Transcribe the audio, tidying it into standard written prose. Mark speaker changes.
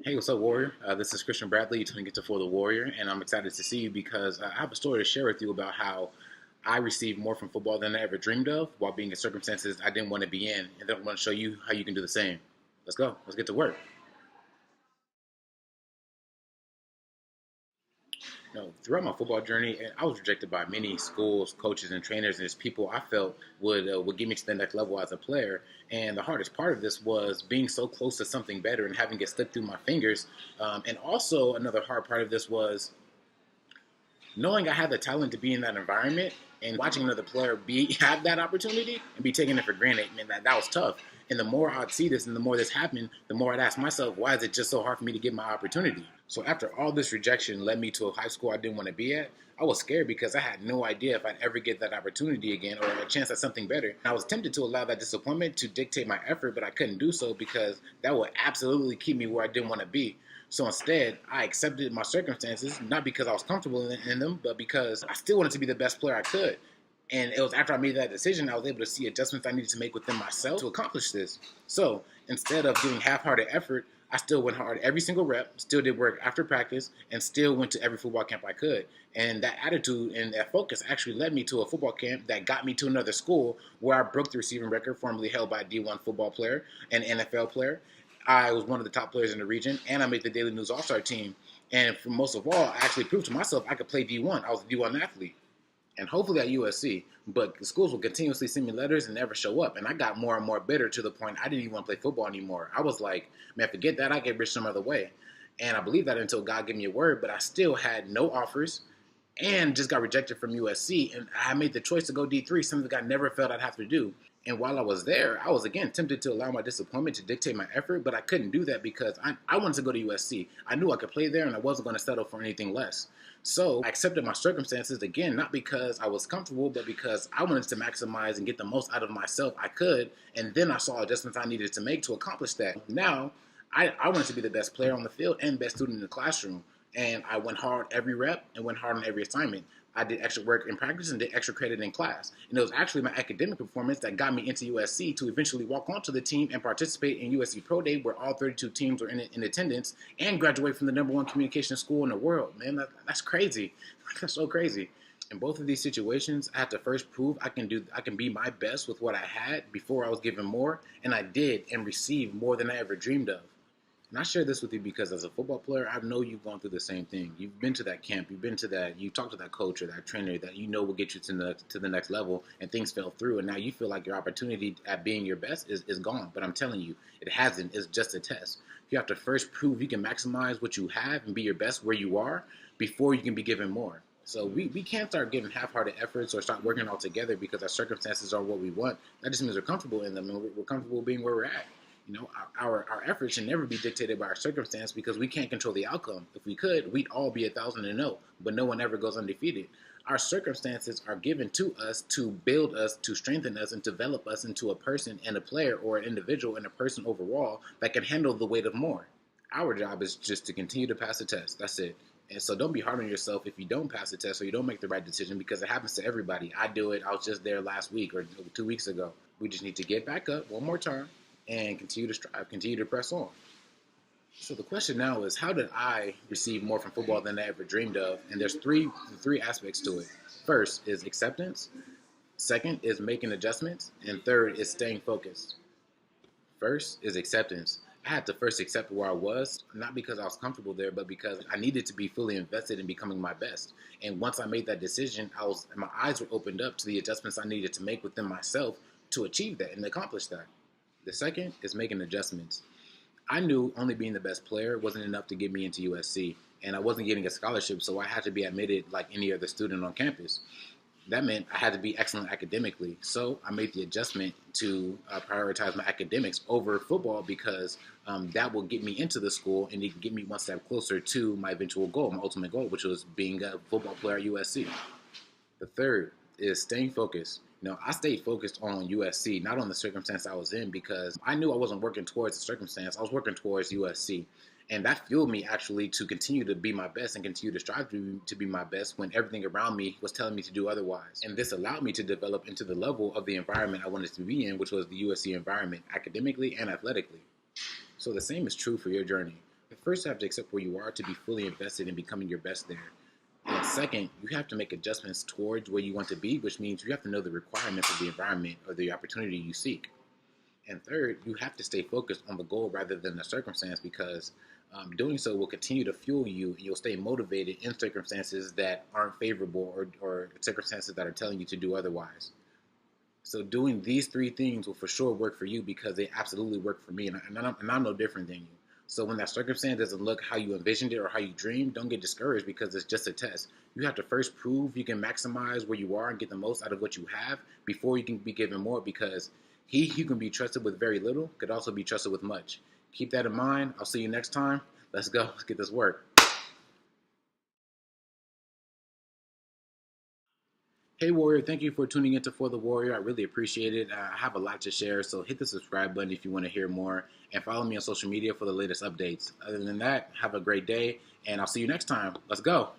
Speaker 1: Hey, what's up, Warrior? This is Christian Bradley. You're tuning into For the Warrior, and I'm excited to see you because I have a story to share with you about how I received more from football than I ever dreamed of while being in circumstances I didn't want to be in, and then I'm going to show you how you can do the same. Let's go. Let's get to work. Throughout my football journey, I was rejected by many schools, coaches, and trainers, and just people I felt would get me to the next level as a player. And the hardest part of this was being so close to something better and having it slip through my fingers. And also, another hard part of this was knowing I had the talent to be in that environment and watching another player be have that opportunity and be taking it for granted, man, that was tough. And the more I'd see this and the more this happened, the more I'd ask myself, why is it just so hard for me to get my opportunity? So after all this rejection led me to a high school I didn't want to be at, I was scared because I had no idea if I'd ever get that opportunity again or a chance at something better. And I was tempted to allow that disappointment to dictate my effort, but I couldn't do so because that would absolutely keep me where I didn't want to be. So instead, I accepted my circumstances, not because I was comfortable in them, but because I still wanted to be the best player I could. And it was after I made that decision, I was able to see adjustments I needed to make within myself to accomplish this. So instead of doing half-hearted effort, I still went hard every single rep, still did work after practice, and still went to every football camp I could. And that attitude and that focus actually led me to a football camp that got me to another school where I broke the receiving record formerly held by a D1 football player and NFL player. I was one of the top players in the region, and I made the Daily News All-Star team. And for most of all, I actually proved to myself I could play D1. I was a D1 athlete, and hopefully at USC. But the schools will continuously send me letters and never show up. And I got more and more bitter to the point I didn't even want to play football anymore. I was like, man, forget that. I get rich some other way. And I believed that until God gave me a word, but I still had no offers and just got rejected from USC. And I made the choice to go D3, something I never felt I'd have to do. And while I was there, I was again tempted to allow my disappointment to dictate my effort, but I couldn't do that because I wanted to go to USC. I knew I could play there and I wasn't going to settle for anything less. So I accepted my circumstances again, not because I was comfortable, but because I wanted to maximize and get the most out of myself I could. And then I saw adjustments I needed to make to accomplish that. Now, I wanted to be the best player on the field and best student in the classroom. And I went hard every rep and went hard on every assignment. I did extra work in practice and did extra credit in class. And it was actually my academic performance that got me into USC to eventually walk onto the team and participate in USC Pro Day, where all 32 teams were in attendance, and graduate from the #1 communication school in the world. Man, that's crazy. That's so crazy. In both of these situations, I had to first prove I can be my best with what I had before I was given more, and I did and received more than I ever dreamed of. And I share this with you because as a football player, I know you've gone through the same thing. You've been to that camp, you've been to that, you talked to that coach or that trainer that you know will get you to the next level, and things fell through, and now you feel like your opportunity at being your best is gone. But I'm telling you, it hasn't. It's just a test. You have to first prove you can maximize what you have and be your best where you are before you can be given more. So we can't start giving half-hearted efforts or start working all together because our circumstances are what we want. That just means we're comfortable in them and we're comfortable being where we're at. You know, our efforts should never be dictated by our circumstance because we can't control the outcome. If we could, we'd all be 1,000-0, but no one ever goes undefeated. Our circumstances are given to us to build us, to strengthen us, and develop us into a person and a player or an individual and a person overall that can handle the weight of more. Our job is just to continue to pass the test. That's it. And so don't be hard on yourself if you don't pass the test or you don't make the right decision because it happens to everybody. I do it. I was just there last week or 2 weeks ago. We just need to get back up one more time and continue to strive, continue to press on. So the question now is, how did I receive more from football than I ever dreamed of? And there's three aspects to it. First is acceptance. Second is making adjustments. And third is staying focused. First is acceptance. I had to first accept where I was, not because I was comfortable there, but because I needed to be fully invested in becoming my best. And once I made that decision, my eyes were opened up to the adjustments I needed to make within myself to achieve that and accomplish that. The second is making adjustments. I knew only being the best player wasn't enough to get me into USC, and I wasn't getting a scholarship, so I had to be admitted like any other student on campus. That meant I had to be excellent academically, so I made the adjustment to prioritize my academics over football because that will get me into the school and it can get me one step closer to my eventual goal, my ultimate goal, which was being a football player at USC. The third is staying focused. I stayed focused on USC, not on the circumstance I was in, because I knew I wasn't working towards the circumstance. I was working towards USC. And that fueled me actually to continue to be my best and continue to strive to be my best when everything around me was telling me to do otherwise. And this allowed me to develop into the level of the environment I wanted to be in, which was the USC environment, academically and athletically. So the same is true for your journey. first you have to accept where you are to be fully invested in becoming your best there. And second, you have to make adjustments towards where you want to be, which means you have to know the requirements of the environment or the opportunity you seek. And third, you have to stay focused on the goal rather than the circumstance because doing so will continue to fuel you and you'll stay motivated in circumstances that aren't favorable or circumstances that are telling you to do otherwise. So doing these three things will for sure work for you because they absolutely work for me, and I'm no different than you. So when that circumstance doesn't look how you envisioned it or how you dreamed, don't get discouraged because it's just a test. You have to first prove you can maximize where you are and get the most out of what you have before you can be given more because he who can be trusted with very little could also be trusted with much. Keep that in mind. I'll see you next time. Let's go. Let's get this work. Hey, Warrior, thank you for tuning into For the Warrior. I really appreciate it. I have a lot to share, so hit the subscribe button if you want to hear more and follow me on social media for the latest updates. Other than that, have a great day, and I'll see you next time. Let's go.